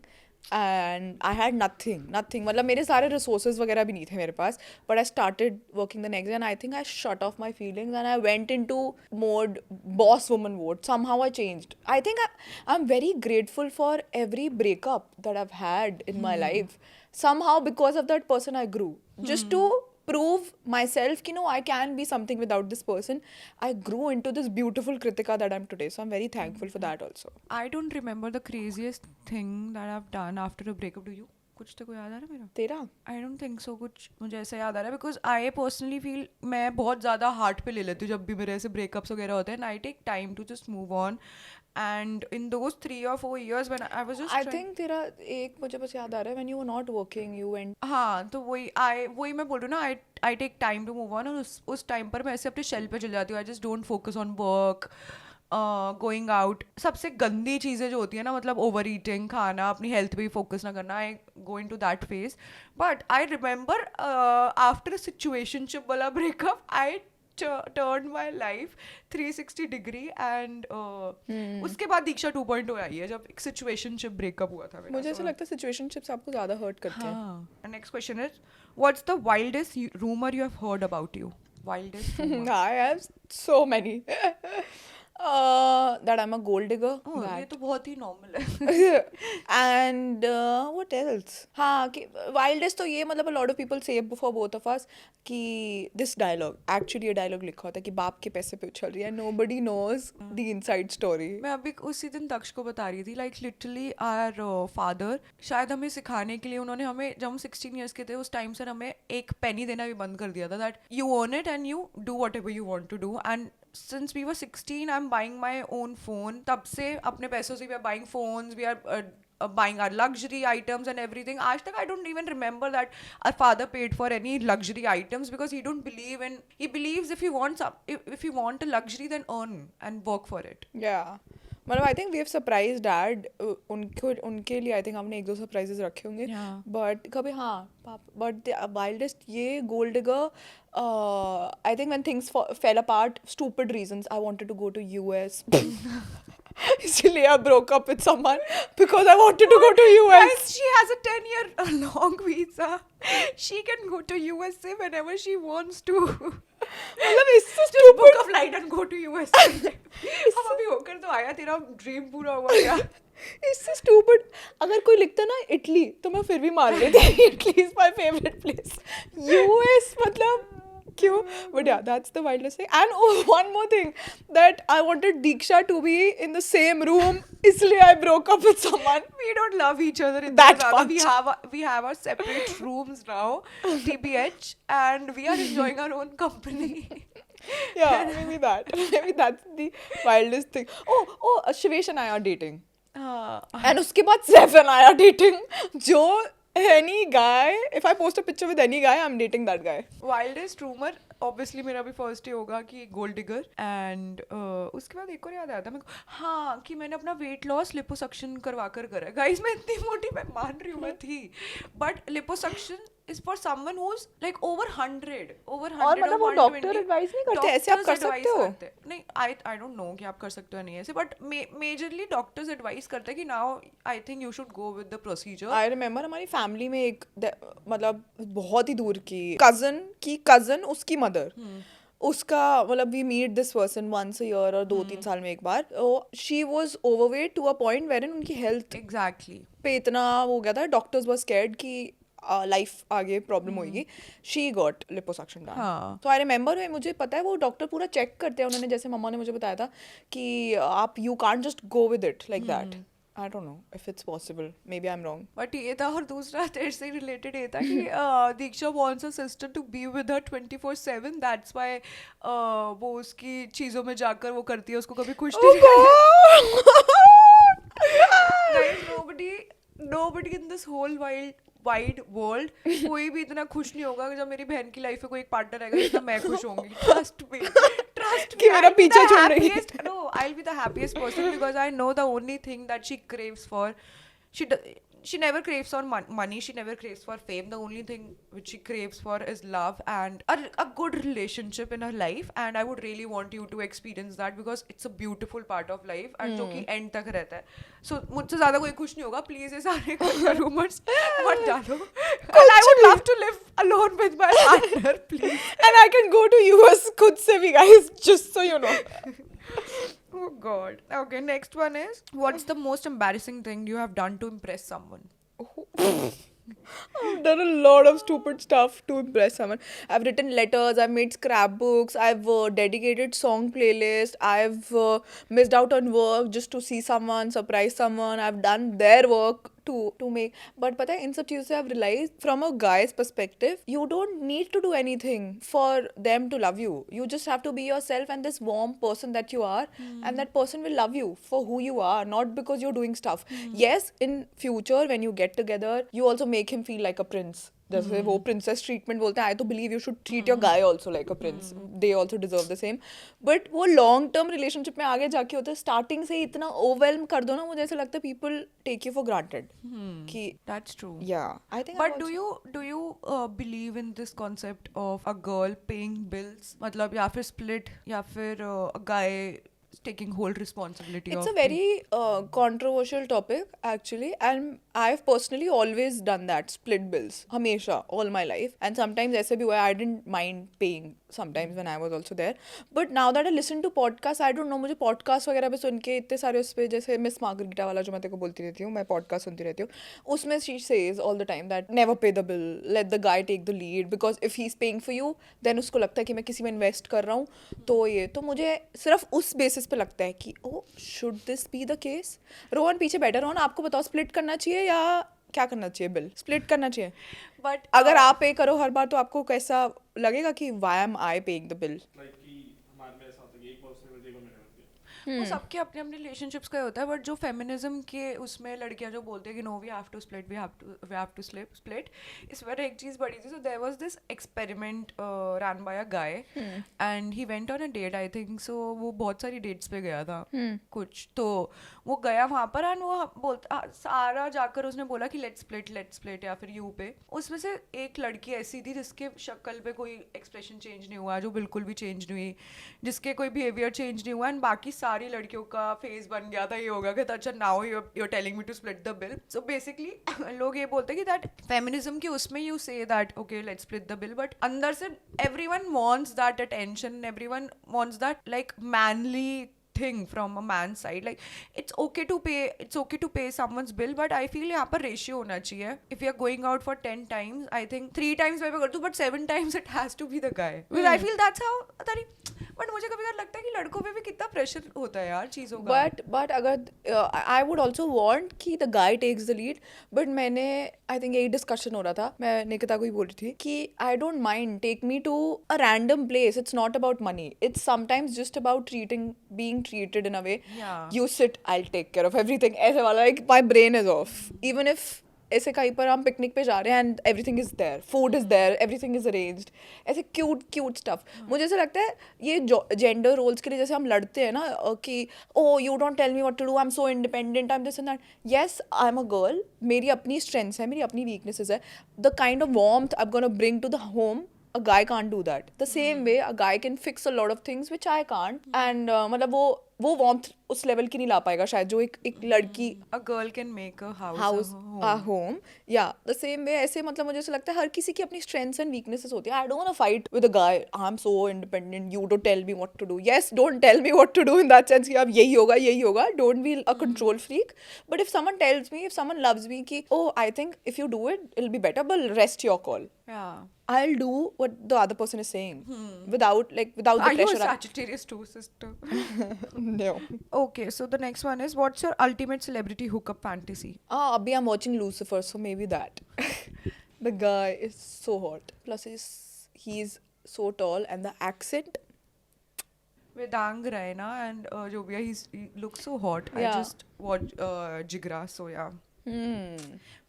and I had nothing. मतलब मेरे सारे resources वगैरह भी नहीं थे मेरे पास. But I started working the next day and I think I shut off my feelings and I went into mode boss woman mode. Somehow I changed. I think I'm very grateful for every breakup that I've had in my life. Somehow because of that person I grew. Just to prove myself कि no, I can be something without this person. I grew into this beautiful Kritika that I'm today. So I'm very thankful for that also. I don't remember the craziest thing that I've done after a breakup. Do you? कुछ तो कोई याद आ रहा है मेरा? तेरा? I don't think so. कुछ मुझे ऐसा याद आ रहा है because I personally feel मैं बहुत ज़्यादा हार्ट पे ले लेती हूँ जब भी मेरे ऐसे breakups वगैरह होते हैं. And I take time to just move on. And in those 3 or 4 years when I was just I think तेरा एक मुझे बस याद आ रहा है when you were not working, you went. हाँ, तो वही मैं बोल रही हूँ ना, I take time to move on. और उस टाइम पर मैं ऐसे अपने शेल पे चल जाती हूँ. I just don't focus on work, going out. सबसे गंदी चीज़ें जो होती है ना, मतलब ओवर ईटिंग, खाना, अपनी हेल्थ पे भी फोकस ना करना. I go into that phase. But I remember after a situationship वाला breakup, I turned my life 360 degree and उसके बाद दीक्षा 2.0 आई है जब एक situationship breakup हुआ था मेरा. मुझे ऐसा लगता है situationships आपको ज़्यादा hurt करते हैं. हाँ. And next question is, what's the wildest rumor you have heard about you? Wildest rumor. I have so many. That I'm a gold digger. Oh, ये That. तो बहुत ही normal है. And what else? हाँ कि wildest तो ये मतलब a lot of people say for both of us कि this dialogue, actually ये dialogue लिखा होता है कि बाप के पैसे पे उछल रही है. Nobody knows the inside story. मैं अभी उसी दिन दक्ष को बता रही थी, like literally our father, शायद हमें सिखाने के लिए उन्होंने हमें, जब हम 16 years के थे उस टाइम से हमें एक penny देना भी बंद कर दिया था, that you earn it and you do whatever you want to do. And since we were 16, I'm buying my own phone. तब से अपने पैसों से we are buying phones, we are buying our luxury items and everything. आज तक I don't even remember that our father paid for any luxury items because he don't believe in. He believes if you want a luxury, then earn and work for it. Yeah. मतलब I think we have surprised dad. उनके लिए I think हमने 1-2 surprises रखे होंगे. Yeah. But कभी हाँ. But the wildest ये gold digger. I think when things fell apart, stupid reasons. I wanted to go to US. इसलिए I broke up with someone because I wanted to go to US. Guys, she has a 10-year long visa. She can go to USA whenever she wants to. मतलब इससे Just stupid. book a flight and go to USA. हम अभी होकर तो आया, तेरा dream पूरा हुआ क्या? इससे stupid. अगर कोई लिखता ना इटली तो मैं फिर भी मान लेती. Italy is my favorite place. US मतलब क्यों? But yeah, that's the wildest thing. And one more thing, that I wanted Diksha to be in the same room. इसलिए I broke up with someone. We don't love each other in That that much. We have our separate rooms now, TBH, and we are enjoying our own company. Yeah, maybe that. Maybe that's the wildest thing. Oh, Shivesh and I are dating. And उसके बाद Seth and I are dating. जो any guy, if I post a picture with any guy, I'm dating that guy. Wildest rumor, obviously मेरा भी first ही होगा कि gold digger. And उसके बाद एक और याद आया था मेरे को, हाँ, कि मैंने अपना वेट लॉस लिपोसक्शन करवा कर करा. गाइस मैं इतनी मोटी, मैं मान रही हूँ मैं थी, but liposuction is for someone who's like over 100 और मतलब वो डॉक्टर एडवाइस नहीं करते ऐसे आप कर सकते हो नहीं आई डोंट नो कि आप कर सकते हो नहीं ऐसे बट मेजरली डॉक्टर्स एडवाइस करते हैं कि now I think you should go with the procedure I remember हमारी फैमिली में एक मतलब बहुत ही दूर की कजन उसकी मदर उसका मतलब we meet this person once a year और 2-3 साल में एक बार she was overweight to a point where उनकी हेल्थ एग्जैक्टली पे इतना हो गया था डॉक्टर्स वर स्कैर्ड कि लाइफ आगे प्रॉब्लम होगी शी गॉट लिपोसक्शन डन तो आई रिमेम्बर मुझे पता है वो डॉक्टर पूरा चेक करते हैं उन्होंने जैसे मम्मा ने मुझे बताया था कि आप you can't just go with it like that I don't know if it's possible. Maybe I'm wrong. But ये था और दूसरा तेरे से रिलेटेड ये था कि दीक्षा wants her sister to be with her 24/7 that's why वो उसकी चीज़ों में जाकर वो करती है उसको कभी खुश नहीं guys nobody in this whole wide world कोई भी इतना खुश नहीं होगा जब मेरी बहन की लाइफ में कोई एक पार्टनर रहेगा जितना मैं खुश होंगी trust me कि मेरा पीछा छोड़ रही है no I'll be the happiest person because I know the only thing that she craves for she never craves for money she never craves for fame the only thing which she craves for is love and a good relationship in her life and I would really want you to experience that because it's a beautiful part of life and जो कि end तक रहता है so मुझसे ज़्यादा कोई खुश नहीं होगा please ये सारे rumors मत डालो and I would love to live alone with my partner please and I can go to US खुद से भी guys just so you know Oh God. Okay, next one is what's the most embarrassing thing you have done to impress someone? I've done a lot of stupid stuff to impress someone. I've written letters, I've made scrapbooks, I've dedicated song playlists, I've missed out on work just to see someone, surprise someone. I've done their work to make. But पता है इन सब चीज़ों से I've realized from a guy's perspective, you don't need to do anything for them to love you. You just have to be yourself and this warm person that you are, and that person will love you for who you are, not because you're doing stuff. Yes, in future when you get together, you also make him feel like a prince. जैसे वो princess treatment बोलते हैं आई तो believe you should treat your guy also like a prince they also deserve the same but वो long term relationship में आगे जाके होता है स्टार्टिंग से ही इतना ओवरवेल्म कर दो ना मुझे ऐसा लगता है people take you for granted कि That's true. Yeah I think But do you believe in this concept of a girl paying bills? मतलब या फिर split या फिर a guy taking whole responsibility it's of a very controversial topic actually and I've personally always done that split bills hamesha all my life and sometimes aise bhi hua I didn't mind paying sometimes when I was also there but now that I listen to podcasts I don't know मुझे podcast वगैरह पे सुन के इतने सारे उस पे जैसे miss margarita वाला जो मैं तेरे को बोलती रहती हूँ मैं podcast सुनती रहती हूँ उसमें she says all the time that never pay the bill let the guy take the lead because if he's paying for you then उसको लगता है कि मैं किसी में invest कर रहा हूँ तो ये तो मुझे सिर्फ उस बेसिस पे लगता है कि oh should this be the case Rohan पीछे बैठा रोहन आपको बताओ स्प्लिट करना चाहिए या क्या करना चाहिए बिल स्प्लिट करना चाहिए But अगर आप पे करो हर बार तो आपको कैसा लगेगा कि why am I paying the bill वो सबके अपने अपने रिलेशनशिप्स का होता है बट जो फेमिनिज्म के उसमें लड़कियां जो बोलती है कि no we have to split we have to split इस पर एक चीज़ बड़ी थी so there was this experiment run by a guy and he went on a date I think so वो बहुत सारी डेट्स पे गया था कुछ तो वो गया वहाँ पर एंड वो बोलता सारा जाकर उसने बोला कि लेट्स स्प्लिट या फिर यू पे उसमें से एक लड़की ऐसी थी जिसके शक्ल पे कोई एक्सप्रेशन चेंज नहीं हुआ जो बिल्कुल भी चेंज नहीं हुई जिसके कोई बिहेवियर चेंज नहीं हुआ एंड बाकी सारी लड़कियों का फेस बन गया था ये होगा कि अच्छा now you're telling me to split the bill so basically लोग ये बोलते हैं कि that feminism के उसमें you say that okay let's split the bill but अंदर से everyone wants that attention everyone wants that like manly thing from a man's side like it's okay to pay someone's bill but I feel यहाँ पर ratio होना चाहिए if you're going out for 10 times I think 3 times मैं कर दूँ but 7 times it has to be the guy because I feel that's how but मुझे कभी कभी लगता है कि लड़कों पे भी कितना प्रेशर होता है यार चीज़ों का बट अगर आई वुड ऑल्सो वॉन्ट कि the guy takes the lead but मैंने आई थिंक यही डिस्कशन हो रहा था मैं निकिता को ही बोल रही थी कि I don't mind take me to a random place it's not about money it's sometimes just about being treated in a way you sit I'll take care of everything ऐसे वाला like my brain is off even if ऐसे कहीं पर हम picnic पे जा रहे हैं and everything is there, food is there, everything is arranged, ऐसे क्यूट क्यूट स्टफ. मुझे ऐसा लगता है ये जेंडर रोल्स के लिए जैसे हम लड़ते हैं ना कि oh you don't tell me what to do, I am so independent, I am this and that. Yes, I am a girl, मेरी अपनी स्ट्रेंथ्स है, मेरी अपनी वीकनेसेस है. The kind of warmth I am gonna bring to the home, a guy can't do that. The same way a guy can fix a lot of things which I can't. And मतलब वो warmth उस level की नहीं ला पाएगा शायद जो एक लड़की A girl can make a house a home. Yeah, the same way. ऐसे मतलब मुझे ऐसा लगता है हर किसी की अपनी strengths and weaknesses होती है. I don't want to fight with a guy. I'm so independent. You don't tell me what to do. Yes, don't tell me what to do in that sense कि अब यही होगा. Don't be a control freak. But if someone tells me, if someone loves me कि oh I think if you do it, it'll be better. But rest your call. Yeah. I'll do what the other person is saying without the Are you a pressure. Sagittarius too, sister? No. Okay, so the next one is, what's your ultimate celebrity hookup fantasy? Abhi I'm watching Lucifer, so maybe that. The guy is so hot. Plus he's so tall and the accent. Vedang Raina and जो भी है, he looks so hot. I Yeah. just watched Jigra, so yeah.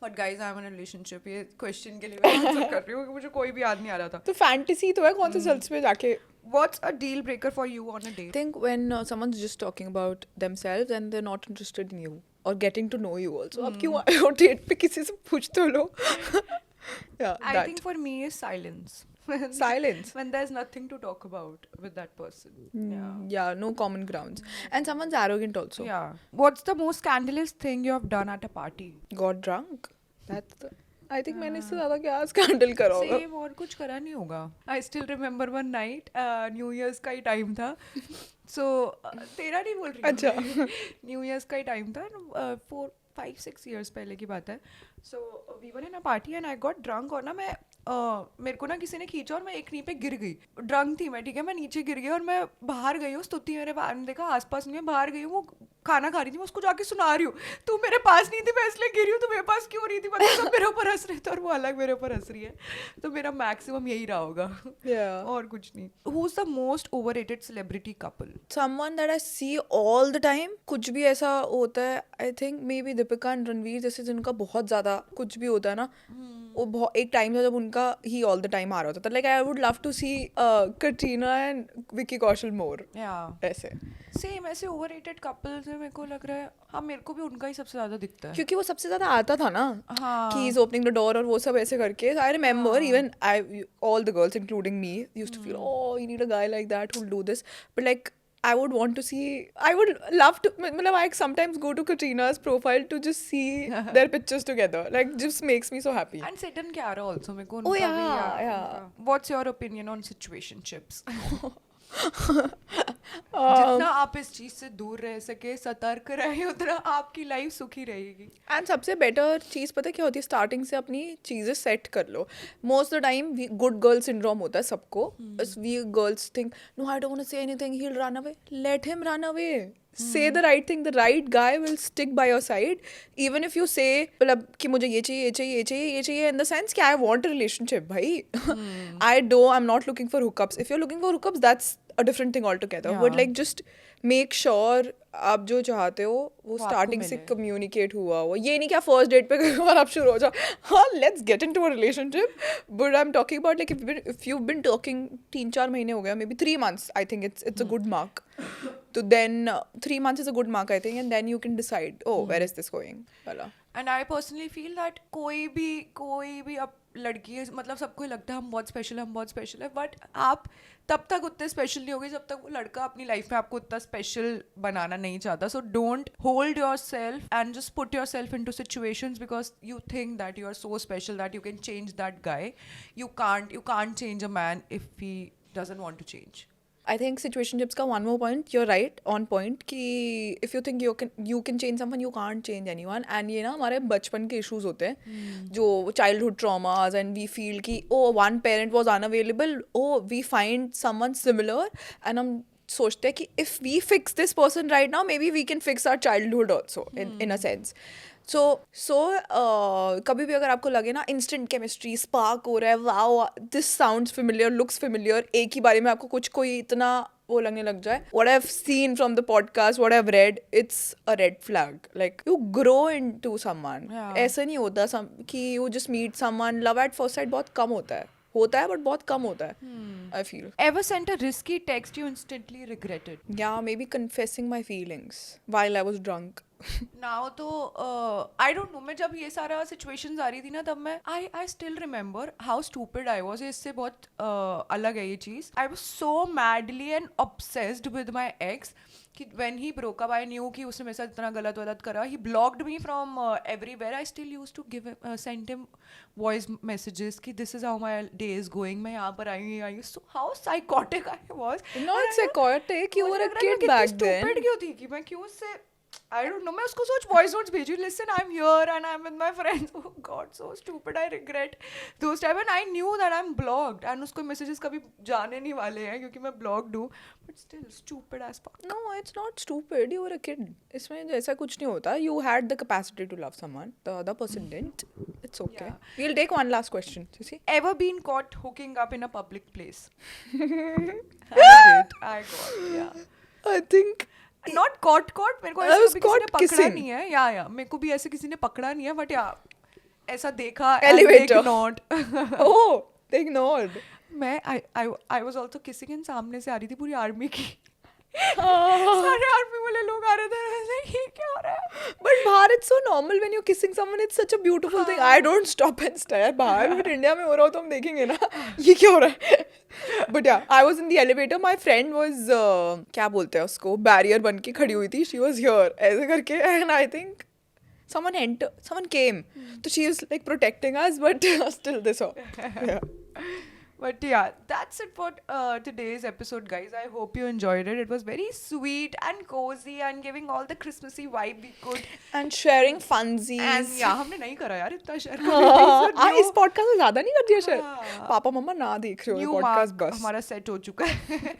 But guys, I'm in a relationship. ये question के लिए मैं answer कर रही हूँ क्योंकि मुझे कोई भी याद नहीं आ रहा था. तो fantasy तो है कौन से सेल्स में जाके. What's a deal breaker for you on a I date? think when someone's just talking about themselves and they're not interested in you or getting to know you also. अब क्यों आए हो डेट पे, किसी से पूछ तो लो. Yeah, I that. think for me is silence. Silence. When there's nothing to talk about with that person. Yeah. Yeah, no common grounds. And someone's arrogant also. Yeah. What's the most scandalous thing you have done at a party? Got drunk. That's the. I think मैंने इससे ज़्यादा क्या scandal करा होगा. Same, और कुछ करा नहीं होगा. I still remember one night, new years का ही टाइम था. सो तेरा नहीं बोल रही हूँ. अच्छा. न्यू ईयर्स का ही टाइम था. 4-5-6 years पहले की बात है. So we were in a party and I got drunk. और ना मैं मेरे को ना किसी ने खींचा और मैं एक नी पे गिर गई. ड्रंक थी मैं, ठीक है, मैं नीचे गिर गई और मैं बाहर गई हूँ. स्तुति मेरे ने देखा, आसपास नहीं है, बाहर गई हूँ. वो खाना खा रही थी, मैं उसको जाके सुना रही हूँ, तू मेरे पास नहीं थी, मैं इसलिए गिरी हूँ, तू मेरे पास क्यों नहीं थी, मतलब सब मेरे ऊपर हंस रहे थे और वो अलग मेरे ऊपर हंस रही है. तो मेरा मैक्सिमम यही रहा होगा. Yeah. और कुछ नहीं. Who's the most overrated celebrity couple? Someone that I see all the time. कुछ भी ऐसा होता है, I think maybe Deepika and Ranveer जैसे जिनका बहुत ज़्यादा कुछ भी होता है ना, वो एक टाइम था जब उनका ही all the time आ रहा होता था. Like I would love to see Katrina and Vicky Kaushal more. Yeah. ऐसे. सेम ऐसे ओवररेटेड कपल्स है, मेरे को लग रहा है. हाँ, मेरे को भी उनका ही सबसे ज्यादा दिखता है. क्योंकि वो सबसे ज़्यादा आता था ना. हाँ. कि he's opening the door और वो सब ऐसे करके. I remember even all the girls including me used to feel oh you need a guy like that who'll do this. But like I would want to see, I would love to, मतलब I sometimes go to Katrina's profile to just see their pictures together. Like just makes me so happy. And Sitan Kiara also, मेरे को Oh उनका yeah, भी, yeah. उनका. What's your opinion on situationships? जितना आप इस चीज से दूर रह सके, सतर्क रहे, उतना आपकी लाइफ सुखी रहेगी. एंड सबसे बेटर चीज़ पता है क्या होती है, स्टार्टिंग से अपनी चीज़ें सेट कर लो. Most the time good girl syndrome होता है सबको. We girls think no I don't want to say anything, he will run away. Let him run away. Say the right thing. The right guy will stick by your side. Even if you say मतलब कि मुझे ये चाहिए, ये चाहिए, ये चाहिए, ये चाहिए, in the sense कि I want a relationship, भाई. I'm not looking for hookups. If you're looking for hookups, that's a different thing altogether. Yeah. But like just make sure आप जो चाहते हो वो वो आपको स्टार्टिंग से मिले. कम्युनिकेट हुआ हो. ये नहीं क्या फर्स्ट डेट पे गए और आप शुरू हो जाओ, हाँ let's get into a relationship. But I am talking about like if you been talking 3-4 महीने हो गया, maybe 3 months, I think it's a good mark. तो then 3 months is a good mark, I think, and then you can decide, oh, where is this going? वाला. And I personally feel that कोई भी अब लड़की है, मतलब सबको ही लगता है हम बहुत स्पेशल है, बट आप तब तक उतने स्पेशल नहीं होगे जब तक वो लड़का अपनी लाइफ में आपको उतना स्पेशल बनाना नहीं चाहता. So don't hold yourself and just put yourself into situations because you think that you are so special that you can change that guy. You can't change a man if he doesn't want to change. I think situationships का one more point, you're right, on point, कि if you think you can change someone, you can't change anyone. And ये ना हमारे बचपन के issues होते हैं, जो childhood traumas, and we feel कि oh one parent was unavailable, oh we find someone similar, and हम सोचते हैं कि if we fix this person right now, maybe we can fix our childhood also in a sense. सो कभी भी अगर आपको लगे ना इंस्टेंट केमिस्ट्री स्पार्क हो रहा है, wow this sounds familiar, looks familiar, एक ही बारे में आपको कोई इतना वो लगने लग जाए, what I have seen from the podcast, what I have read, it's a red flag. Like you grow into someone. ऐसा नहीं होता कि you just meet someone, love at first sight बहुत कम होता है बट बहुत कम होता है. I feel. Ever sent a risky text you instantly regretted? Yeah, maybe confessing my feelings while I was drunk. Now तो आई डोंट नो, मैं जब ये सारा सिचुएशंस आ रही थी ना तब मैं I still remember how stupid I was. इससे बहुत अलग है ये चीज़. I was so madly and obsessed with my ex कि when he broke up I knew कि उसने मेरे साथ इतना गलत करा. He blocked me from everywhere. I still used to give send him voice messages कि this is how my day is going, मैं यहाँ पर आई हूँ. So how psychotic I was. Not psychotic, you were a kid back then. Stupid क्यों थी कि मैं क्यों उससे I don't know, मैं उसको सोच वॉइस नोट्स भेजी, listen I'm here and I'm with my friends. Oh god, so stupid, I regret those time and I knew that I'm blocked and उसको messages कभी जाने नहीं वाले हैं क्योंकि मैं blocked हूँ, but still stupid as fuck. No, it's not stupid. You were a kid. इसमें ऐसा कुछ नहीं होता. You had the capacity to love someone. The other person didn't. It's okay. Yeah. We'll take one last question. You see? Ever been caught hooking up in a public place? I got, yeah. I think Not caught, मेरे को I ऐसे was कभी किसी ने caught पकड़ा kissing. नहीं है. या मेरे को भी ऐसे किसी ने पकड़ा नहीं है, बट या ऐसा देखा Elevator. Not. oh, they ignored. मैं I was also kissing and सामने से आ रही थी पूरी आर्मी की. सारे आर्मी वाले लोग आ रहे थे. ऐसे ये क्या हो रहा है? But बाहर it's so normal when you're kissing someone. It's such a beautiful thing. I don't stop and stare. बाहर फिर इंडिया में हो रहा हो तो हम देखेंगे ना ये क्या हो रहा है. But yeah, I was in the elevator. My friend was क्या बोलते हैं उसको, बैरियर बन के खड़ी हुई थी. She was here ऐसे करके and I think someone came. So she was like protecting us, but still they saw. Yeah. But yeah, that's it for today's episode, guys. I hope you enjoyed it. It was very sweet and cozy and giving all the Christmassy vibe we could. And sharing funsies. And yeah, हमने नहीं करा यार इतना share. इस podcast में ज्यादा नहीं कर दिया शायद. पापा मम्मा ना देख रहे हो ये पॉडकास्ट बस. हमारा सेट हो चुका है.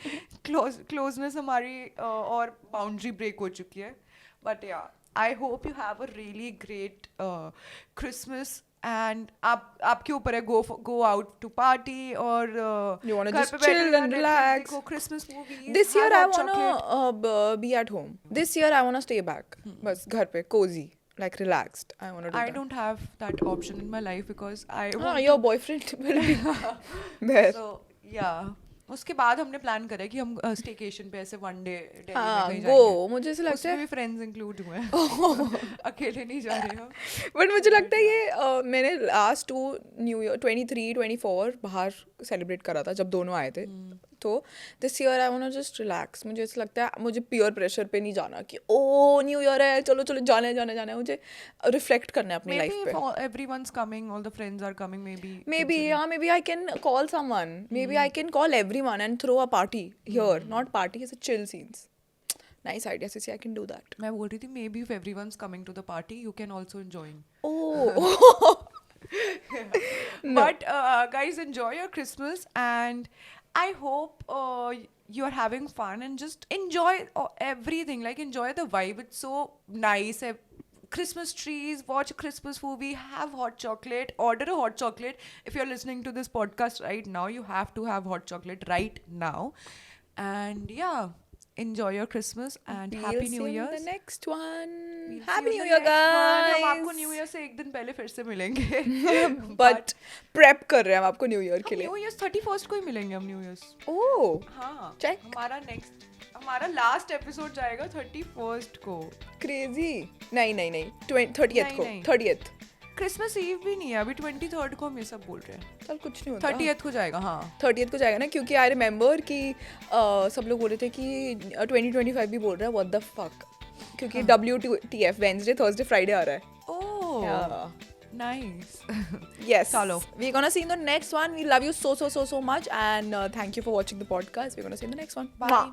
क्लोजनेस हमारी और बाउंड्री ब्रेक हो चुकी है. But yeah, I hope you have a really great Christmas. And आपके ऊपर है, go out to party और you want to घर just पे बैठे chill and Netflix relax. देखो, Christmas movies. This year have I hot want chocolate. to be at home. This year I want to stay back. बस घर पे cozy, like relaxed. I want to do I that. don't have that option in my life because I want your boyfriend will be there. so yeah. उसके बाद हमने plan करा है कि हम स्टेकेशन पे ऐसे वन डे दिल्ली में हाँ कहीं go. जाएंगे. मुझे ऐसे लगता उसमें है भी फ्रेंड्स इंक्लूड हुए हैं. अकेले नहीं जा रहे हम. बट मुझे लगता है ये मैंने लास्ट 2 न्यू ईयर 23 24 बाहर सेलिब्रेट करा था जब दोनों आए थे. तो this year I want just relax. मुझे ऐसा लगता है मुझे पीयर प्रेशर पे नहीं जाना कि ओ न्यू ईयर है चलो चलो जाना है. मुझे रिफ्लेक्ट करना है अपनी लाइफ पे. Maybe if everyone's coming, all the friends are coming, maybe I can call someone. Maybe I can call everyone and throw a party here. Not party, it's a chill scenes. Nice idea, Sissy. I can do that. मैं बोल रही थी maybe if everyone's coming to the party, you can also join. Oh. But guys, enjoy your Christmas and I hope you are having fun and just enjoy everything. Like enjoy the vibe. It's so nice. Christmas trees, watch a Christmas movie, have hot chocolate, order a hot chocolate. If you're listening to this podcast right now, you have to have hot chocolate right now. And yeah, enjoy your Christmas and Happy New Year. The next one. We'll Happy see you New in the Year, next one. हम guys. आपको new year से एक दिन पहले फिर से मिलेंगे. But prep कर रहे हैं हम आपको न्यू ईयर के लिए. न्यू ईयर 31st को ही मिलेंगे हम न्यू ईयर. Oh. हाँ. Check. हमारा लास्ट एपिसोड जाएगा 31st को. Crazy. नहीं 30th को. नहीं. 30th. क्रिसमस ईव भी नहीं है अभी. 23rd को हम ये सब बोल रहे हैं. चल कुछ नहीं होता. 30th को जाएगा. हाँ 30th को जाएगा ना क्योंकि आई रिमेम्बर कि सब लोग बोल रहे थे कि 2025 भी बोल रहा है. What the fuck. क्योंकि WTF वेडनेसडे थर्सडे फ्राइडे आ रहा है. Oh nice. Yes. Chalo. We're gonna see in the next one. We love you so much and thank you for watching the podcast. We're gonna see in the next one. Bye.